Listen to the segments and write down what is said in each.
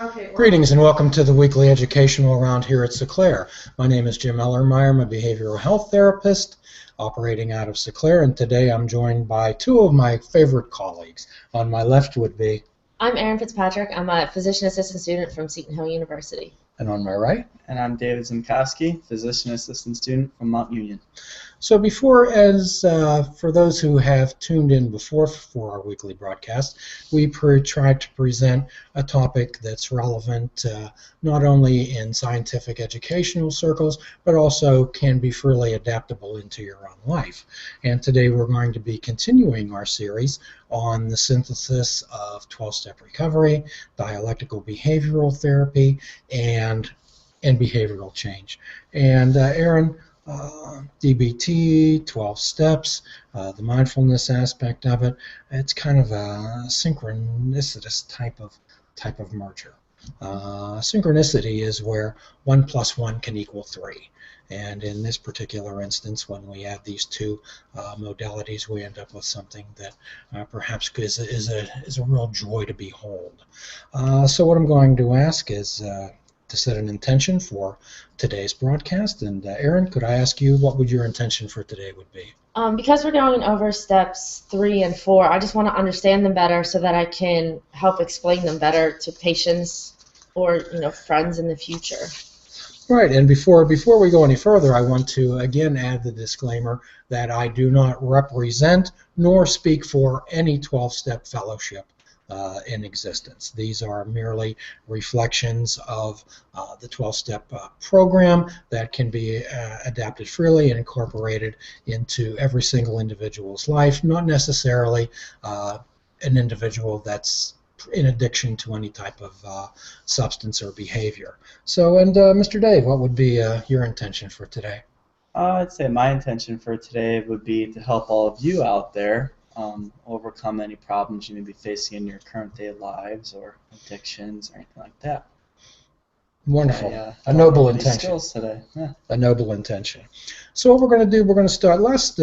Okay. Greetings and welcome to the weekly educational round here at Seclair. My name is Jim Ellermeyer. I'm a behavioral health therapist operating out of Seclair, and today I'm joined by two of my favorite colleagues. On my left would be... I'm Erin Fitzpatrick. I'm a physician assistant student from Seton Hill University. And on my right? And I'm David Zimkowski, physician assistant student from Mount Union. So for those who have tuned in before for our weekly broadcast, we tried to present a topic that's relevant not only in scientific educational circles, but also can be fairly adaptable into your own life. And today we're going to be continuing our series on the synthesis of 12-step recovery, dialectical behavioral therapy, and behavioral change. And Erin, DBT, 12 steps, the mindfulness aspect of it, it's kind of a synchronicitous type of merger. Synchronicity is where 1 + 1 can equal 3. And in this particular instance, when we add these two modalities, we end up with something that perhaps is a real joy to behold. So what I'm going to ask is to set an intention for today's broadcast. And Erin, could I ask you what would your intention for today would be? Because we're going over steps 3 and 4, I just want to understand them better so that I can help explain them better to patients or friends in the future. Right, and before we go any further, I want to again add the disclaimer that I do not represent nor speak for any 12-step fellowship in existence. These are merely reflections of the 12-step program that can be adapted freely and incorporated into every single individual's life, not necessarily an individual that's in addiction to any type of substance or behavior. So, and Mr. Dave, what would be your intention for today? I'd say my intention for today would be to help all of you out there overcome any problems you may be facing in your current day lives or addictions or anything like that. Wonderful. A noble intention. Skills today. Yeah. A noble intention. So what we're going to do, we're going to start. Last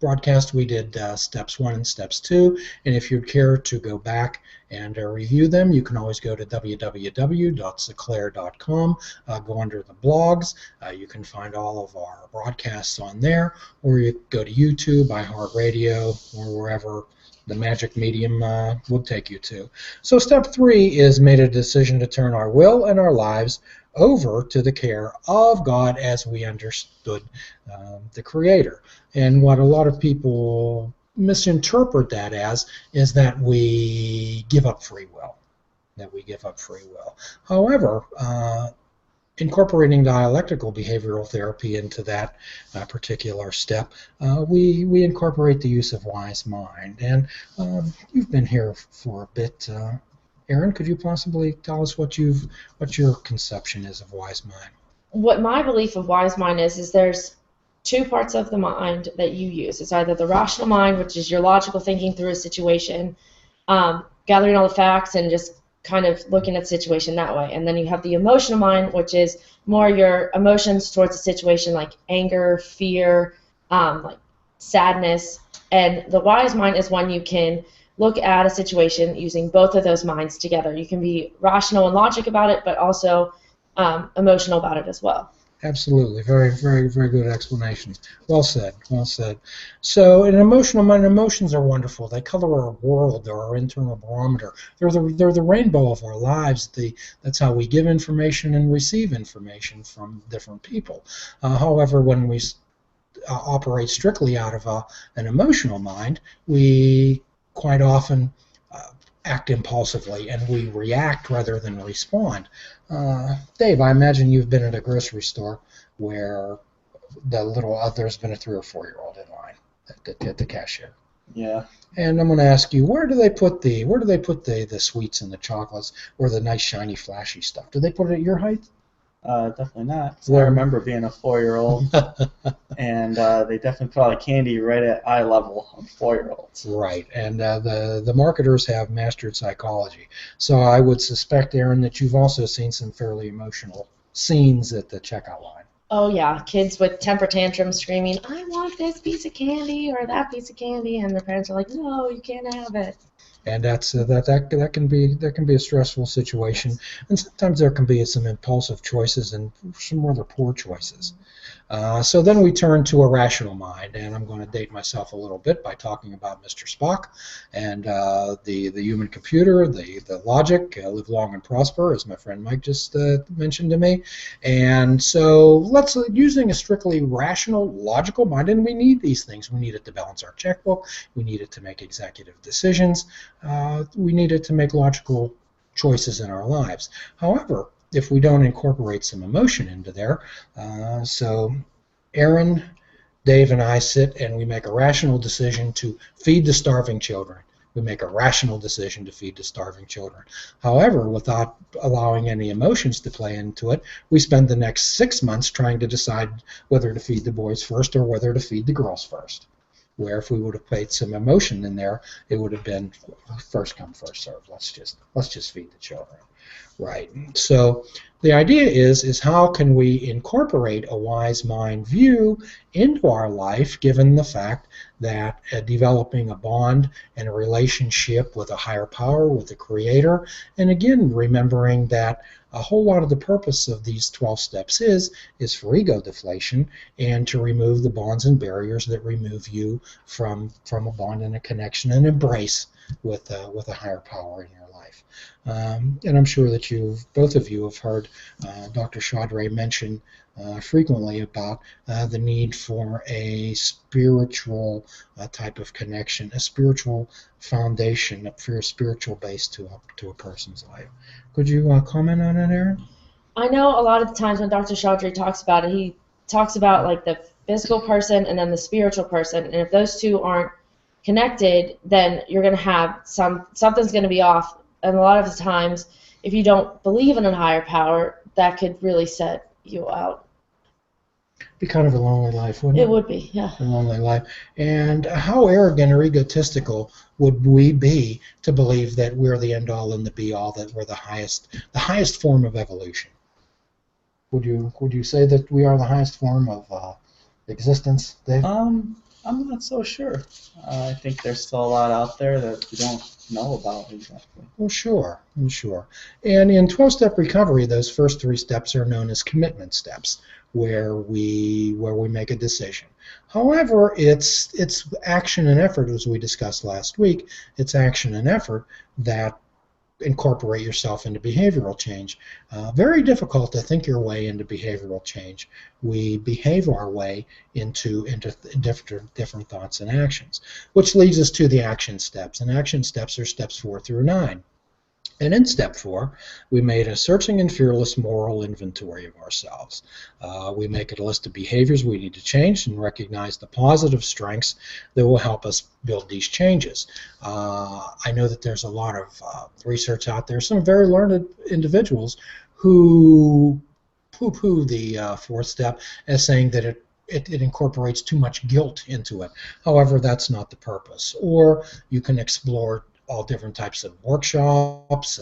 broadcast we did steps 1 and steps 2, and if you'd care to go back and review them, you can always go to www.seclair.com, go under the blogs. You can find all of our broadcasts on there, or you go to YouTube, iHeartRadio, or wherever the magic medium will take you to. So step 3 is made a decision to turn our will and our lives over to the care of God as we understood the Creator. And what a lot of people misinterpret that as is that we give up free will. However, incorporating dialectical behavioral therapy into that particular step, we incorporate the use of wise mind. And you've been here for a bit. Erin, could you possibly tell us what your conception is of wise mind? What my belief of wise mind is there's 2 parts of the mind that you use. It's either the rational mind, which is your logical thinking through a situation, gathering all the facts and just kind of looking at the situation that way. And then you have the emotional mind, which is more your emotions towards the situation, like anger, fear, like sadness. And the wise mind is when you can look at a situation using both of those minds together. You can be rational and logic about it, but also emotional about it as well. Absolutely. Very, very, very good explanation. Well said. Well said. So in an emotional mind, emotions are wonderful. They color our world. They're our internal barometer. They're the rainbow of our lives. That's how we give information and receive information from different people. However, when we operate strictly out of an emotional mind, we quite often act impulsively, and we react rather than respond. Dave, I imagine you've been at a grocery store where there's been a 3 or 4-year-old in line at the cashier. Yeah. And I'm going to ask you, where do they put the sweets and the chocolates or the nice shiny flashy stuff? Do they put it at your height? Definitely not. So I remember being a 4-year-old, and they definitely put all the candy right at eye level of 4-year-olds. Right, and the marketers have mastered psychology. So I would suspect, Erin, that you've also seen some fairly emotional scenes at the checkout line. Oh yeah, kids with temper tantrums screaming, "I want this piece of candy or that piece of candy," and their parents are like, "No, you can't have it." and that can be a stressful situation, and sometimes there can be some impulsive choices and some rather poor choices. So then we turn to a rational mind, and I'm going to date myself a little bit by talking about Mr. Spock and the human computer, the logic, live long and prosper, as my friend Mike just mentioned to me. And so let's using a strictly rational, logical mind, and we need these things. We need it to balance our checkbook. We need it to make executive decisions. We need it to make logical choices in our lives. However, if we don't incorporate some emotion into there, so Aaron, Dave, and I sit and we make a rational decision to feed the starving children. We make a rational decision to feed the starving children. However, without allowing any emotions to play into it, we spend the next 6 months trying to decide whether to feed the boys first or whether to feed the girls first. Where if we would have played some emotion in there, it would have been first come, first serve. Let's just feed the children. Right. So the idea is how can we incorporate a wise mind view into our life, given the fact that developing a bond and a relationship with a higher power, with the Creator, and again remembering that a whole lot of the purpose of these 12 steps is for ego deflation and to remove the bonds and barriers that remove you from a bond and a connection and embrace with a higher power in your life. And I'm sure that both of you have heard Dr. Chaudhry mention frequently about the need for a spiritual type of connection, a spiritual foundation, a spiritual base to a person's life. Could you comment on that, Aaron? I know a lot of the times when Dr. Chaudhry talks about it, he talks about like the physical person and then the spiritual person, and if those two aren't connected, then you're going to have something's going to be off. And a lot of the times, if you don't believe in a higher power, that could really set you out. Be kind of a lonely life, wouldn't it? It would be, yeah. A lonely life. And how arrogant or egotistical would we be to believe that we're the end all and the be all, that we're the highest form of evolution? Would you say that we are the highest form of existence, Dave? I'm not so sure. I think there's still a lot out there that we don't know about exactly. Well, sure. And in 12-step recovery, those first 3 steps are known as commitment steps, where we make a decision. However, it's action and effort, as we discussed last week. It's action and effort that incorporate yourself into behavioral change. Very difficult to think your way into behavioral change. We behave our way into different thoughts and actions, which leads us to the action steps. And action steps are steps 4 through 9. And in step 4, we made a searching and fearless moral inventory of ourselves. We make a list of behaviors we need to change and recognize the positive strengths that will help us build these changes. I know that there's a lot of research out there, some very learned individuals who poo-poo the 4th step as saying that it incorporates too much guilt into it. However, that's not the purpose. Or you can explore all different types of workshops,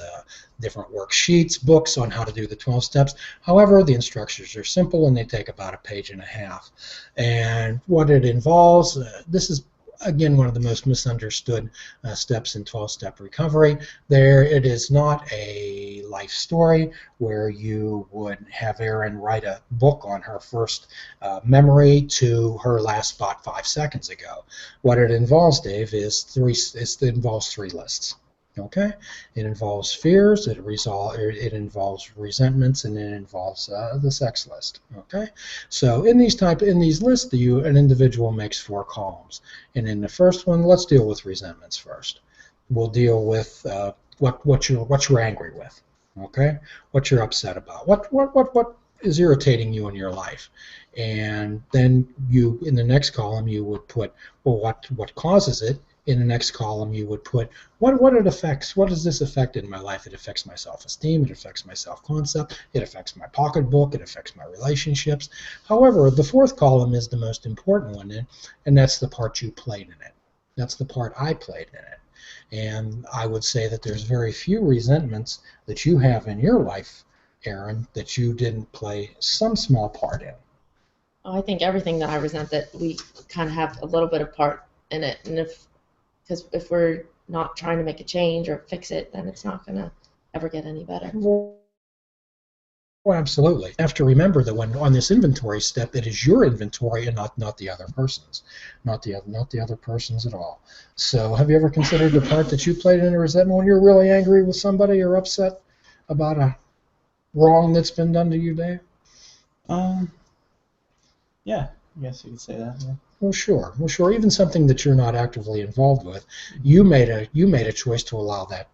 different worksheets, books on how to do the 12 steps. However, the instructions are simple and they take about a page and a half. And what it involves, this is again one of the most misunderstood steps in 12-step recovery. It is not a life story where you would have Erin write a book on her first memory to her last spot 5 seconds ago. What it involves, Dave, it involves 3 lists. Okay, it involves fears, it involves resentments, and it involves the sex list. Okay, so in these lists, an individual makes 4 columns, and in the first one, let's deal with resentments first. We'll deal with what you're angry with. Okay, what you're upset about. What is irritating you in your life, and then in the next column you would put, well, what causes it. In the next column, you would put what it affects. What does this affect in my life? It affects my self-esteem. It affects my self-concept. It affects my pocketbook. It affects my relationships. However, the 4th column is the most important one, and that's the part you played in it. That's the part I played in it. And I would say that there's very few resentments that you have in your life, Aaron, that you didn't play some small part in. I think everything that I resent, that we kind of have a little bit of part in it, and if we're not trying to make a change or fix it, then it's not going to ever get any better. Well, absolutely. You have to remember that when on this inventory step, it is your inventory and not the other person's, not the other person's at all. So, have you ever considered the part that you played in a resentment when you're really angry with somebody or upset about a wrong that's been done to you, Dave? Yeah, I guess you could say that. Yeah. Well, sure. Well, sure. Even something that you're not actively involved with, you made a choice to allow that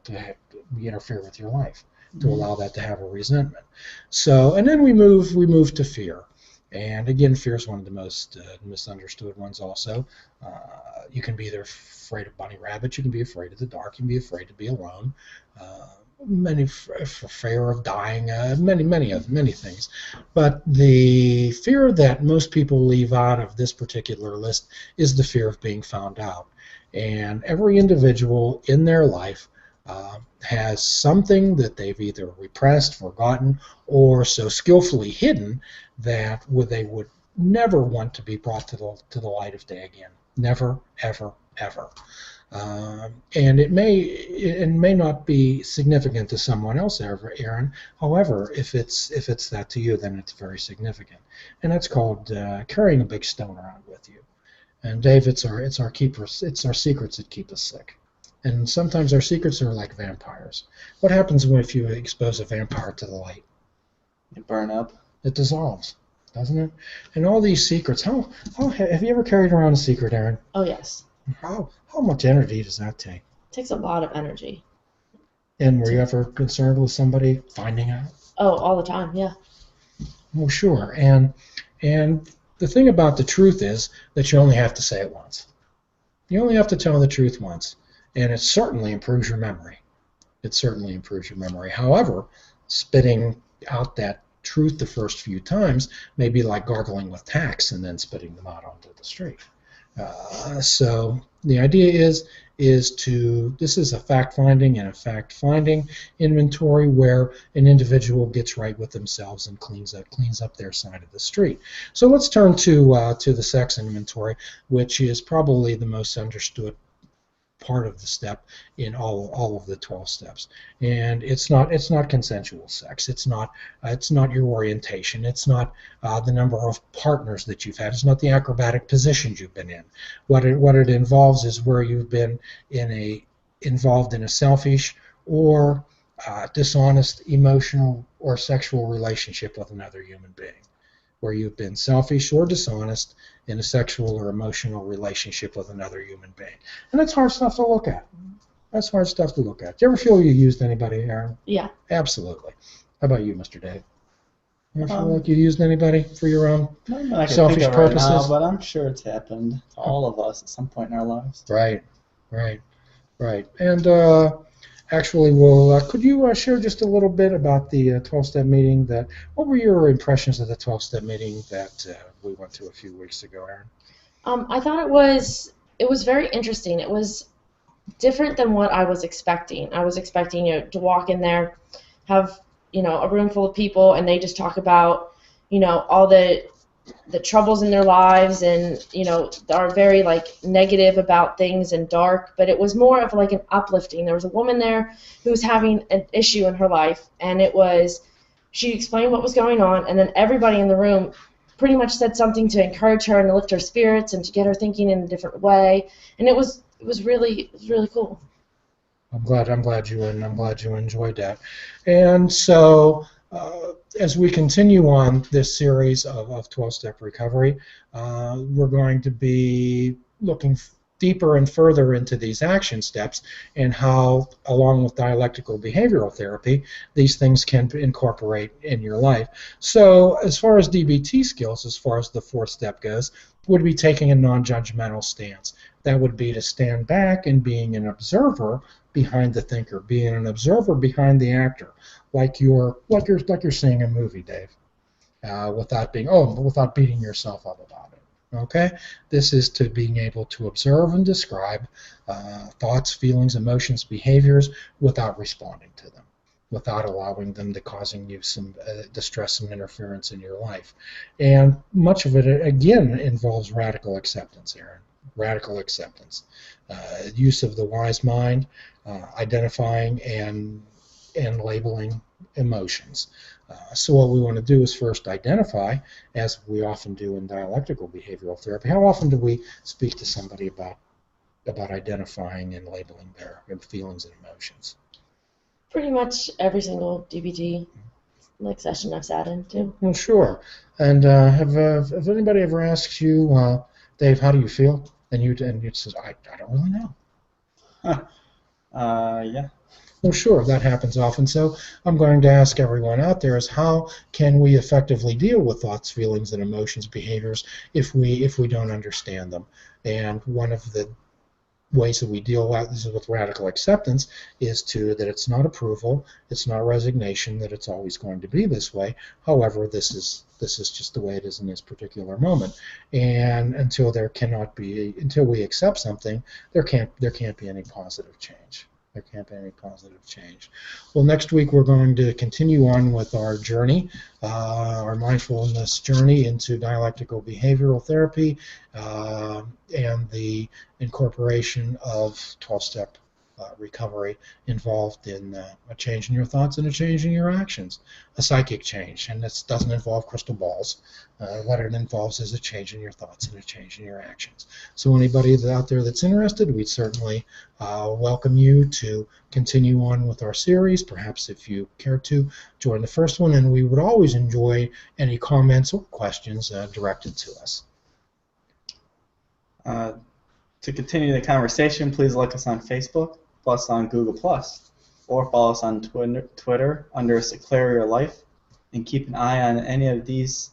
to interfere with your life, to allow that to have a resentment. So, and then we move to fear, and again, fear is one of the most misunderstood ones. Also, you can be either afraid of bunny rabbits, you can be afraid of the dark, you can be afraid to be alone. Many for fear of dying, many things, but the fear that most people leave out of this particular list is the fear of being found out. And every individual in their life has something that they've either repressed, forgotten, or so skillfully hidden that they would never want to be brought to the light of day again. Never, ever, ever. And it may not be significant to someone else, Aaron. However, if it's that to you, then it's very significant, and that's called carrying a big stone around with you. And Dave, it's our secrets that keep us sick. And sometimes our secrets are like vampires. What happens if you expose a vampire to the light? It burn up. It dissolves, doesn't it? And all these secrets. How have you ever carried around a secret, Aaron? Oh, yes. How much energy does that take? It takes a lot of energy. And were you ever concerned with somebody finding out? Oh, all the time, yeah. Well, sure. And the thing about the truth is that you only have to say it once. You only have to tell the truth once. And it certainly improves your memory. It certainly improves your memory. However, spitting out that truth the first few times may be like gargling with tacks and then spitting them out onto the street. So the idea is this is a fact-finding and a fact-finding inventory where an individual gets right with themselves and cleans up their side of the street. So let's turn to the sex inventory, which is probably the most understood part of the step in all of the 12 steps. And it's not consensual sex. It's not your orientation. It's not the number of partners that you've had. It's not the acrobatic positions you've been in. What it involves is where you've been involved in a selfish or dishonest emotional or sexual relationship with another human being, where you've been selfish or dishonest in a sexual or emotional relationship with another human being. And that's hard stuff to look at. That's hard stuff to look at. Do you ever feel you used anybody, Aaron? Yeah. Absolutely. How about you, Mr. Dave? You ever feel like you used anybody for your own selfish purposes? Right now, but I'm sure it's happened to all of us at some point in our lives. Right. And actually, could you share just a little bit about the 12-step meeting? What were your impressions of the 12-step meeting that we went to a few weeks ago, Aaron? I thought it was very interesting. It was different than what I was expecting. I was expecting to walk in there, have a room full of people, and they just talk about all the troubles in their lives and are very negative about things and dark, but it was more of an uplifting. There was a woman there who was having an issue in her life, and she explained what was going on, and then everybody in the room pretty much said something to encourage her and to lift her spirits and to get her thinking in a different way, and it was really cool. I'm glad you enjoyed that. And so as we continue on this series of 12-step recovery, we're going to be looking deeper and further into these action steps and how, along with dialectical behavioral therapy, these things can incorporate in your life. So as far as DBT skills, as far as the fourth step goes, would be taking a non-judgmental stance. That would be to stand back and being an observer behind the thinker, being an observer behind the actor, like you're seeing a movie, Dave, without beating yourself up about it. Okay, this is to being able to observe and describe thoughts, feelings, emotions, behaviors without responding to them, without allowing them to causing you some distress and interference in your life. And much of it, again, involves radical acceptance, Aaron. Radical acceptance. use of the wise mind, identifying and labeling emotions. So what we want to do is first identify, as we often do in dialectical behavioral therapy. How often do we speak to somebody about identifying and labeling their feelings and emotions? Pretty much every single DBT session I've sat into. Well, sure. And have anybody ever asked you, Dave, how do you feel? And you says, I don't really know. Yeah. Well, sure, that happens often. So I'm going to ask everyone out there is how can we effectively deal with thoughts, feelings, and emotions, behaviors if we don't understand them? And one of the ways that we deal with radical acceptance is that it's not approval, it's not resignation, that it's always going to be this way. However, this is just the way it is in this particular moment. And until we accept something, there can't be any positive change. There can't be any positive change. Well, next week we're going to continue on with our journey, our mindfulness journey into dialectical behavioral therapy and the incorporation of 12-step recovery involved in a change in your thoughts and a change in your actions, a psychic change. And this doesn't involve crystal balls. What it involves is a change in your thoughts and a change in your actions. So anybody out there that's interested, we'd certainly welcome you to continue on with our series. Perhaps if you care to, join the first one. And we would always enjoy any comments or questions directed to us. To continue the conversation, please like us on Facebook, plus on Google+, or follow us on Twitter under Seclaire Your Life, and keep an eye on any of these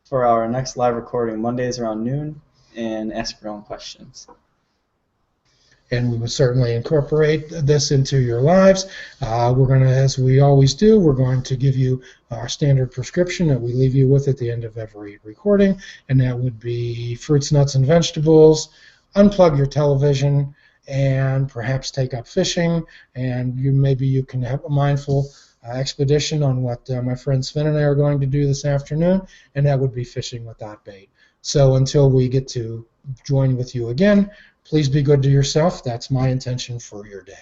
for our next live recording Mondays around noon, and ask your own questions. And we would certainly incorporate this into your lives. We're going to, as we always do, we're going to give you our standard prescription that we leave you with at the end of every recording, and that would be fruits, nuts, and vegetables. Unplug your television and perhaps take up fishing, and maybe you can have a mindful expedition on what my friend Sven and I are going to do this afternoon, and that would be fishing without bait. So until we get to join with you again, please be good to yourself. That's my intention for your day.